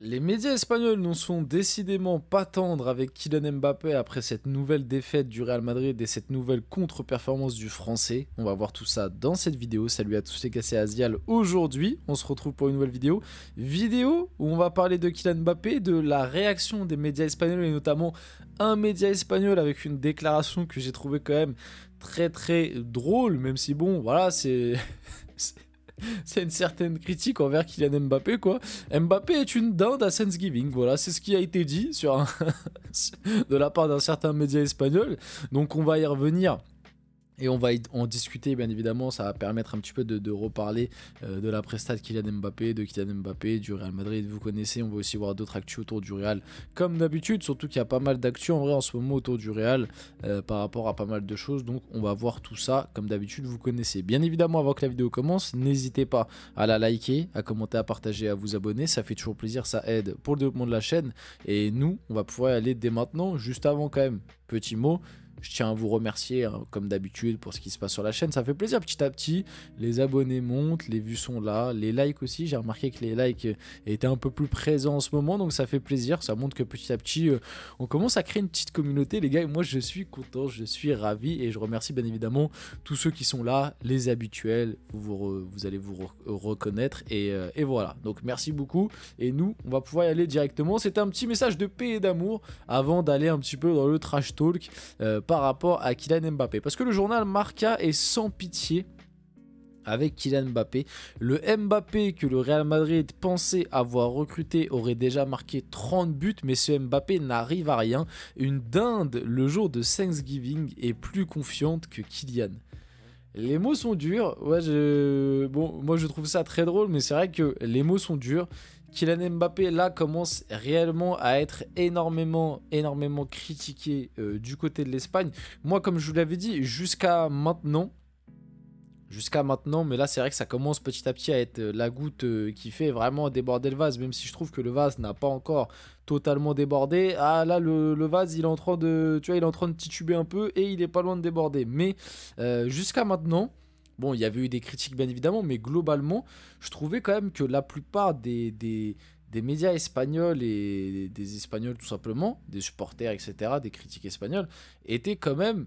Les médias espagnols ne sont décidément pas tendres avec Kylian Mbappé après cette nouvelle défaite du Real Madrid et cette nouvelle contre-performance du Français. On va voir tout ça dans cette vidéo. Salut à tous les gars, c'est Azial. Aujourd'hui, on se retrouve pour une nouvelle vidéo. Vidéo où on va parler de Kylian Mbappé, de la réaction des médias espagnols et notamment un média espagnol avec une déclaration que j'ai trouvé quand même très drôle, même si bon, voilà, c'est... c'est une certaine critique envers Kylian Mbappé, quoi. Mbappé est une dinde à Thanksgiving, voilà, c'est ce qui a été dit de la part d'un certain média espagnol. Donc on va y revenir. Et on va en discuter, bien évidemment, ça va permettre un petit peu de reparler de la presta de Kylian Mbappé, du Real Madrid, vous connaissez, on va aussi voir d'autres actus autour du Real, comme d'habitude, surtout qu'il y a pas mal d'actus en vrai en ce moment autour du Real, par rapport à pas mal de choses, donc on va voir tout ça, comme d'habitude, vous connaissez. Bien évidemment, avant que la vidéo commence, n'hésitez pas à la liker, à commenter, à partager, à vous abonner, ça fait toujours plaisir, ça aide pour le développement de la chaîne, et nous, on va pouvoir y aller dès maintenant, juste avant quand même, petit mot. Je tiens à vous remercier, hein, comme d'habitude, pour ce qui se passe sur la chaîne. Ça fait plaisir petit à petit. Les abonnés montent, les vues sont là. Les likes aussi, j'ai remarqué que les likes étaient un peu plus présents en ce moment. Donc ça fait plaisir. Ça montre que petit à petit, on commence à créer une petite communauté, les gars. Et moi, je suis content, je suis ravi. Et je remercie bien évidemment tous ceux qui sont là, les habituels. Vous allez vous reconnaître. Et voilà. Donc merci beaucoup. Et nous, on va pouvoir y aller directement. C'était un petit message de paix et d'amour avant d'aller un petit peu dans le trash talk. Par rapport à Kylian Mbappé. Parce que le journal Marca est sans pitié avec Kylian Mbappé. Le Mbappé que le Real Madrid pensait avoir recruté aurait déjà marqué 30 buts, mais ce Mbappé n'arrive à rien. Une dinde le jour de Thanksgiving est plus confiante que Kylian. Les mots sont durs, ouais, bon, moi je trouve ça très drôle, mais c'est vrai que les mots sont durs. Kylian Mbappé là commence réellement à être énormément critiqué du côté de l'Espagne. Moi, comme je vous l'avais dit, jusqu'à maintenant, mais là c'est vrai que ça commence petit à petit à être la goutte qui fait vraiment déborder le vase, même si je trouve que le vase n'a pas encore totalement débordé. Ah là, le vase il est en train de, tu vois, il est en train de tituber un peu et il est pas loin de déborder. Mais jusqu'à maintenant, bon, il y avait eu des critiques bien évidemment, mais globalement, je trouvais quand même que la plupart des médias espagnols et des Espagnols tout simplement, des supporters, etc., des critiques espagnols, étaient quand même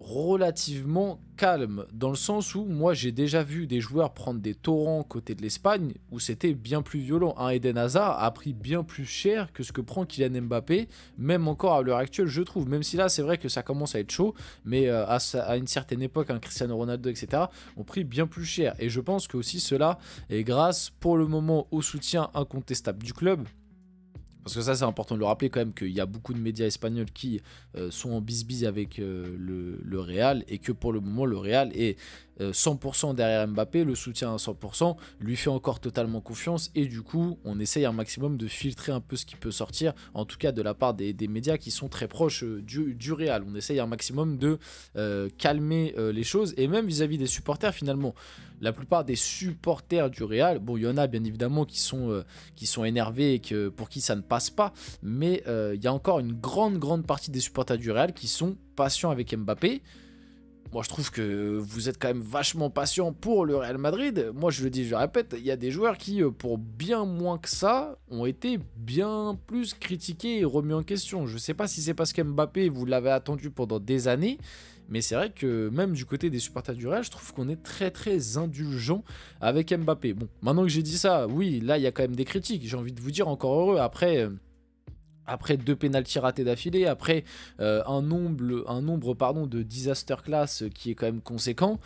relativement calme, dans le sens où moi j'ai déjà vu des joueurs prendre des torrents côté de l'Espagne où c'était bien plus violent. Un Eden Hazard a pris bien plus cher que ce que prend Kylian Mbappé, même encore à l'heure actuelle je trouve, même si là c'est vrai que ça commence à être chaud, mais à une certaine époque un Cristiano Ronaldo etc. ont pris bien plus cher, et je pense que aussi cela est grâce pour le moment au soutien incontestable du club. Parce que ça, c'est important de le rappeler quand même, qu'il y a beaucoup de médias espagnols qui sont en bisbise avec le Real, et que pour le moment, le Real est 100% derrière Mbappé, le soutien à 100%, lui fait encore totalement confiance, et du coup, on essaye un maximum de filtrer un peu ce qui peut sortir, en tout cas de la part des médias qui sont très proches du Real. On essaye un maximum de calmer les choses, et même vis-à-vis des supporters finalement. La plupart des supporters du Real, bon, il y en a bien évidemment qui sont énervés et pour qui ça ne passe pas, mais il y a encore une grande partie des supporters du Real qui sont patients avec Mbappé. Moi, je trouve que vous êtes quand même vachement patient pour le Real Madrid. Moi, je le dis, je le répète, il y a des joueurs qui, pour bien moins que ça, ont été bien plus critiqués et remis en question. Je ne sais pas si c'est parce qu'Mbappé, vous l'avez attendu pendant des années, mais c'est vrai que même du côté des supporters du Real, je trouve qu'on est très indulgent avec Mbappé. Bon, maintenant que j'ai dit ça, oui, là, il y a quand même des critiques. J'ai envie de vous dire, encore heureux, après 2 pénaltys ratés d'affilée, après un nombre pardon, de disaster class qui est quand même conséquent,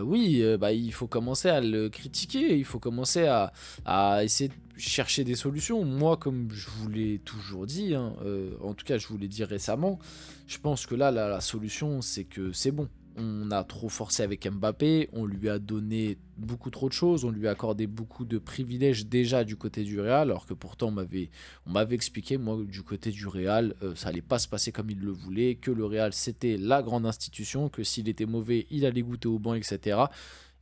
oui, bah, il faut commencer à le critiquer, il faut commencer à essayer de chercher des solutions. Moi, comme je vous l'ai toujours dit, hein, en tout cas je vous l'ai dit récemment, je pense que là, la solution c'est que c'est bon. On a trop forcé avec Mbappé, on lui a donné beaucoup trop de choses, on lui a accordé beaucoup de privilèges déjà du côté du Real, alors que pourtant on m'avait expliqué, moi, du côté du Real, ça allait pas se passer comme il le voulait, que le Real c'était la grande institution, que s'il était mauvais, il allait goûter au banc, etc.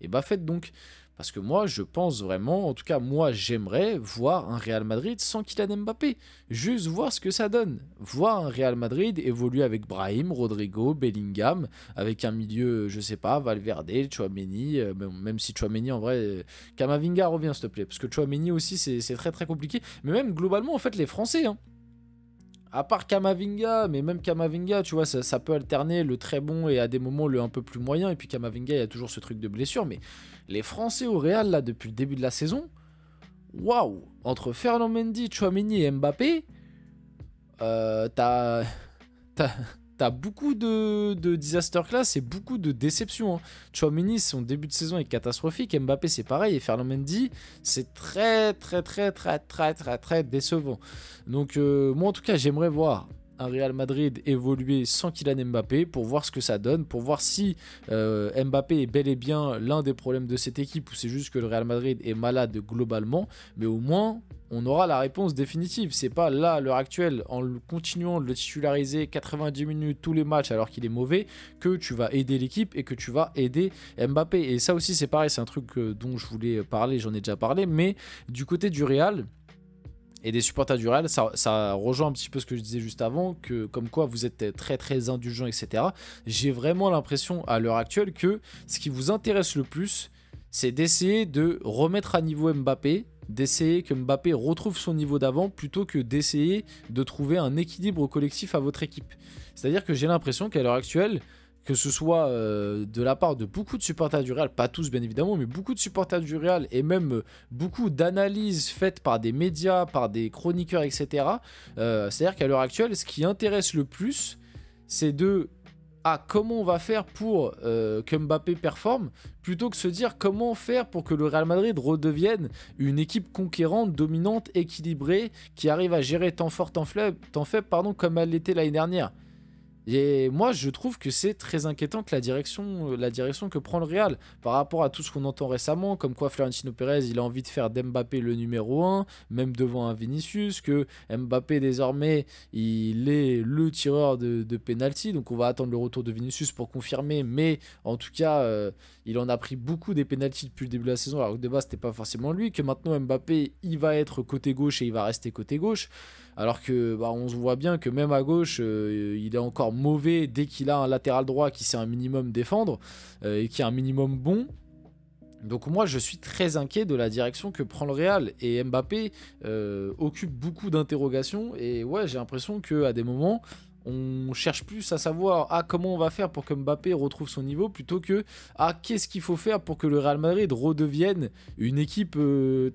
Et bah faites donc. Parce que moi, je pense vraiment, en tout cas, moi, j'aimerais voir un Real Madrid sans Kylian Mbappé. Juste voir ce que ça donne. Voir un Real Madrid évoluer avec Brahim, Rodrigo, Bellingham, avec un milieu, je sais pas, Valverde, Tchouaméni, même si Tchouaméni, en vrai, Camavinga revient, s'il te plaît. Parce que Tchouaméni aussi, c'est très très compliqué. Mais même globalement, en fait, les Français, hein. À part Camavinga, mais même Camavinga, tu vois, ça peut alterner le très bon et à des moments le un peu plus moyen. Et puis Camavinga, il y a toujours ce truc de blessure. Mais les Français au Real, là, depuis le début de la saison, waouh! Entre Ferland Mendy, Tchouaméni et Mbappé, t'as beaucoup de disaster class et beaucoup de déceptions. Hein. Tchouaméni, son début de saison est catastrophique. Mbappé, c'est pareil. Et Ferland Mendy, c'est très décevant. Donc, moi, en tout cas, j'aimerais voir un Real Madrid évoluer sans Kylian Mbappé pour voir ce que ça donne, pour voir si Mbappé est bel et bien l'un des problèmes de cette équipe ou c'est juste que le Real Madrid est malade globalement, mais au moins on aura la réponse définitive. C'est pas là à l'heure actuelle en continuant de le titulariser 90 minutes tous les matchs alors qu'il est mauvais que tu vas aider l'équipe et que tu vas aider Mbappé. Et ça aussi c'est pareil, c'est un truc dont je voulais parler, j'en ai déjà parlé, mais du côté du Real et des supporters du Real, ça rejoint un petit peu ce que je disais juste avant, que comme quoi vous êtes très indulgents, etc. J'ai vraiment l'impression à l'heure actuelle que ce qui vous intéresse le plus, c'est d'essayer de remettre à niveau Mbappé, d'essayer que Mbappé retrouve son niveau d'avant, plutôt que d'essayer de trouver un équilibre collectif à votre équipe. C'est-à-dire que j'ai l'impression qu'à l'heure actuelle, que ce soit de la part de beaucoup de supporters du Real, pas tous bien évidemment, mais beaucoup de supporters du Real et même beaucoup d'analyses faites par des médias, par des chroniqueurs, etc. C'est-à-dire qu'à l'heure actuelle, ce qui intéresse le plus, c'est de comment on va faire pour que Mbappé performe, plutôt que se dire comment faire pour que le Real Madrid redevienne une équipe conquérante, dominante, équilibrée, qui arrive à gérer temps fort, temps faible, comme elle l'était l'année dernière. Et moi, je trouve que c'est très inquiétant que la direction que prend le Real par rapport à tout ce qu'on entend récemment, comme quoi Florentino Pérez, il a envie de faire d'Mbappé le numéro 1, même devant un Vinicius, que Mbappé désormais, il est le tireur de penalty, donc on va attendre le retour de Vinicius pour confirmer, mais en tout cas, il en a pris beaucoup des penalties depuis le début de la saison, alors que de base, c'était pas forcément lui, que maintenant Mbappé, il va être côté gauche et il va rester côté gauche. Alors que on voit bien que même à gauche, il est encore mauvais dès qu'il a un latéral droit qui sait un minimum défendre et qui est un minimum bon. Donc moi je suis très inquiet de la direction que prend le Real et Mbappé occupe beaucoup d'interrogations et ouais j'ai l'impression qu'à des moments on cherche plus à savoir comment on va faire pour que Mbappé retrouve son niveau plutôt que qu'est-ce qu'il faut faire pour que le Real Madrid redevienne une équipe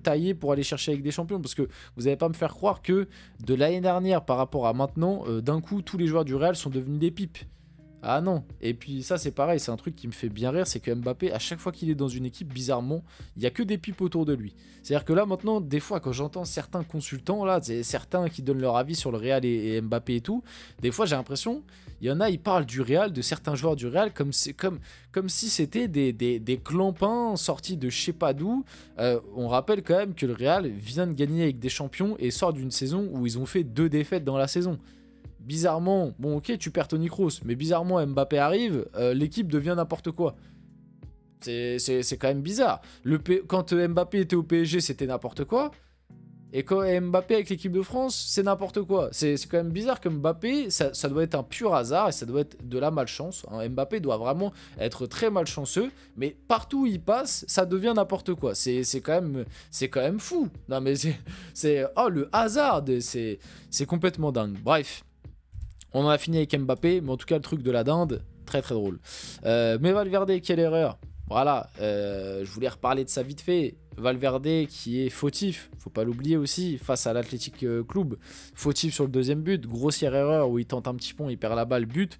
taillée pour aller chercher avec des champions, parce que vous n'allez pas me faire croire que de l'année dernière par rapport à maintenant d'un coup tous les joueurs du Real sont devenus des pipes. Ah non, et puis ça c'est pareil, c'est un truc qui me fait bien rire, c'est que Mbappé, à chaque fois qu'il est dans une équipe, bizarrement, il n'y a que des pipes autour de lui. C'est-à-dire que là maintenant, des fois quand j'entends certains consultants, là, certains qui donnent leur avis sur le Real et Mbappé et tout, des fois j'ai l'impression, il y en a, ils parlent du Real, de certains joueurs du Real, comme si c'était des clampins sortis de je sais pas d'où. On rappelle quand même que le Real vient de gagner avec des champions et sort d'une saison où ils ont fait 2 défaites dans la saison. Bizarrement, bon ok tu perds Toni Kroos, mais bizarrement Mbappé arrive, l'équipe devient n'importe quoi. C'est quand même bizarre. Quand Mbappé était au PSG c'était n'importe quoi, et quand Mbappé avec l'équipe de France c'est n'importe quoi. C'est quand même bizarre que Mbappé, ça doit être un pur hasard et ça doit être de la malchance. Hein. Mbappé doit vraiment être très malchanceux, mais partout où il passe ça devient n'importe quoi. C'est quand même fou. Non mais le hasard, c'est complètement dingue. Bref. On en a fini avec Mbappé, mais en tout cas le truc de la dinde, très drôle. Mais Valverde, quelle erreur. Voilà, je voulais reparler de ça vite fait. Valverde qui est fautif, faut pas l'oublier aussi, face à l'Athletic Club. Fautif sur le 2e but, grossière erreur où il tente un petit pont, il perd la balle, but.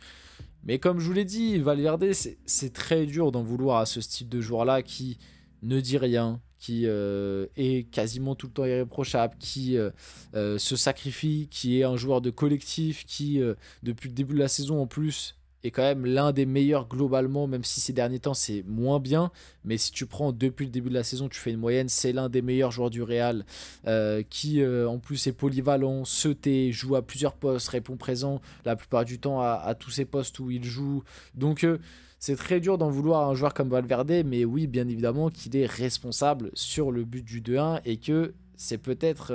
Mais comme je vous l'ai dit, Valverde, c'est très dur d'en vouloir à ce style de joueur-là qui ne dit rien, qui est quasiment tout le temps irréprochable, qui se sacrifie, qui est un joueur de collectif, qui depuis le début de la saison en plus est quand même l'un des meilleurs globalement, même si ces derniers temps c'est moins bien, mais si tu prends depuis le début de la saison, tu fais une moyenne, c'est l'un des meilleurs joueurs du Real, qui en plus est polyvalent, se tait, joue à plusieurs postes, répond présent la plupart du temps à tous ces postes où il joue, donc C'est très dur d'en vouloir à un joueur comme Valverde, mais oui, bien évidemment qu'il est responsable sur le but du 2-1 et que c'est peut-être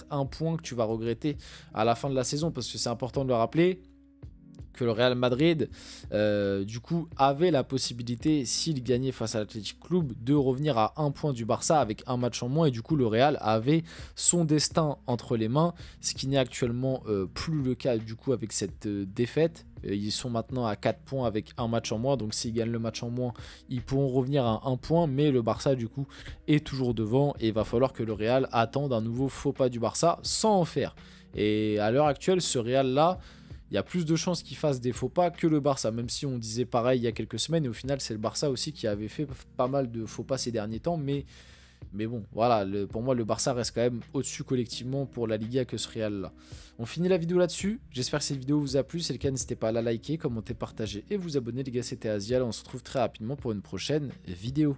un point que tu vas regretter à la fin de la saison, parce que c'est important de le rappeler que le Real Madrid, du coup, avait la possibilité, s'il gagnait face à l'Athletic Club, de revenir à un point du Barça avec un match en moins. Et du coup, le Real avait son destin entre les mains, ce qui n'est actuellement plus le cas, du coup, avec cette défaite. Ils sont maintenant à 4 points avec un match en moins. Donc, s'ils gagnent le match en moins, ils pourront revenir à un point. Mais le Barça, du coup, est toujours devant. Et il va falloir que le Real attende un nouveau faux pas du Barça sans en faire. Et à l'heure actuelle, ce Real-là, il y a plus de chances qu'il fasse des faux pas que le Barça, même si on disait pareil il y a quelques semaines, et au final c'est le Barça aussi qui avait fait pas mal de faux pas ces derniers temps, mais bon, voilà, pour moi le Barça reste quand même au-dessus collectivement pour la Liga que ce Real là. On finit la vidéo là-dessus, j'espère que cette vidéo vous a plu, si c'est le cas n'hésitez pas à la liker, commenter, partager et vous abonner les gars, c'était Azial, on se retrouve très rapidement pour une prochaine vidéo.